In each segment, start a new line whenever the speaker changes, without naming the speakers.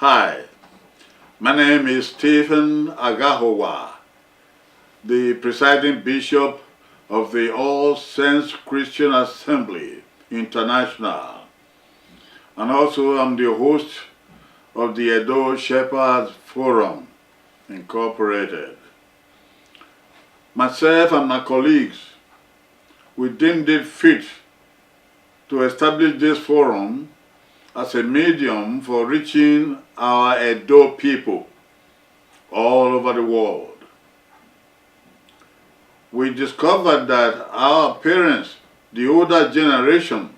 Hi, my name is Stephen Agahowa, the presiding bishop of the All Saints Christian Assembly International, and also I'm the host of the Edo Shepherds Forum Incorporated. Myself and my colleagues, we deemed it fit to establish this forum as a medium for reaching our Edo people all over the world. We discovered that our parents, the older generation,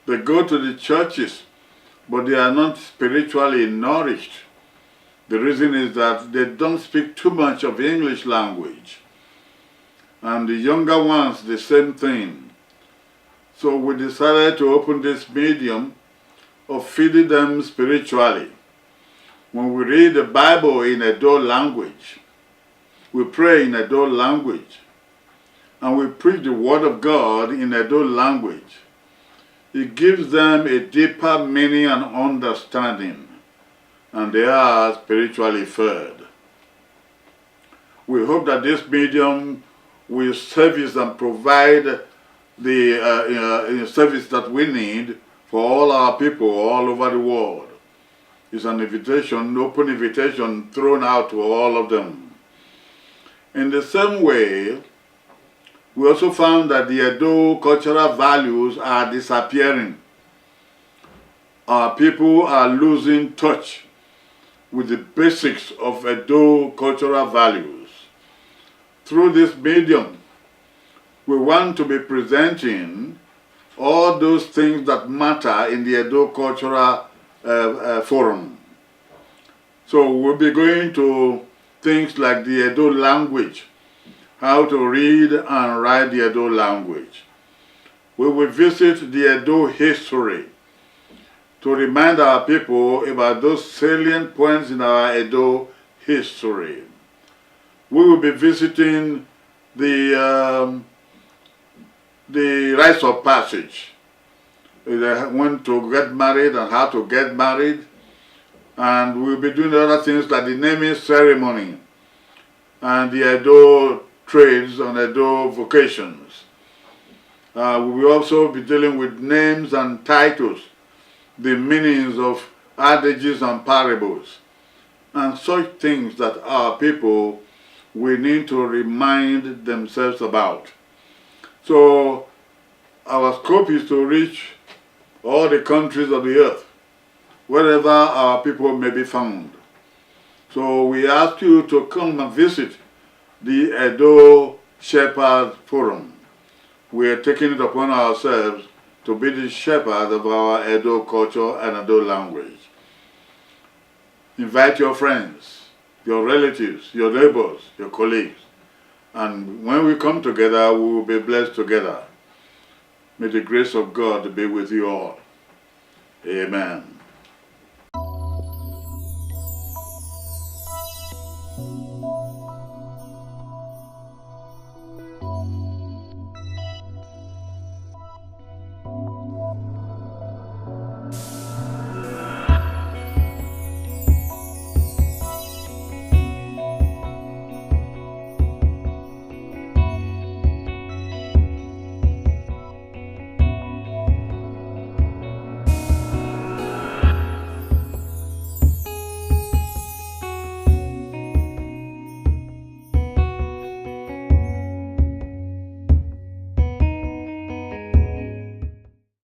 they go to the churches, but they are not spiritually nourished. The reason is that they don't speak too much of English language. And the younger ones, the same thing. So we decided to open this medium of feeding them spiritually. When we read the Bible in Edo language, we pray in Edo language, and we preach the Word of God in Edo language, it gives them a deeper meaning and understanding, and they are spiritually fed. We hope that this medium will service and provide the service that we need for all our people all over the world. It's an invitation, open invitation thrown out to all of them. In the same way, we also found that the Edo cultural values are disappearing. Our people are losing touch with the basics of Edo cultural values. Through this medium, we want to be presenting all those things that matter in the Edo Cultural Forum. So we'll be going to things like the Edo language, how to read and write the Edo language. We will visit the Edo history to remind our people about those salient points in our Edo history. We will be visiting the rites of passage, when to get married and how to get married, and we'll be doing other things like the naming ceremony and the Edo trades and Edo vocations. We will also be dealing with names and titles, the meanings of adages and parables, and such things that our people will need to remind themselves about. So our scope is to reach all the countries of the earth, wherever our people may be found. So we ask you to come and visit the Edo Shepherd Forum. We are taking it upon ourselves to be the shepherd of our Edo culture and Edo language. Invite your friends, your relatives, your neighbors, your colleagues. And when we come together, we will be blessed together. May the grace of God be with you all. Amen.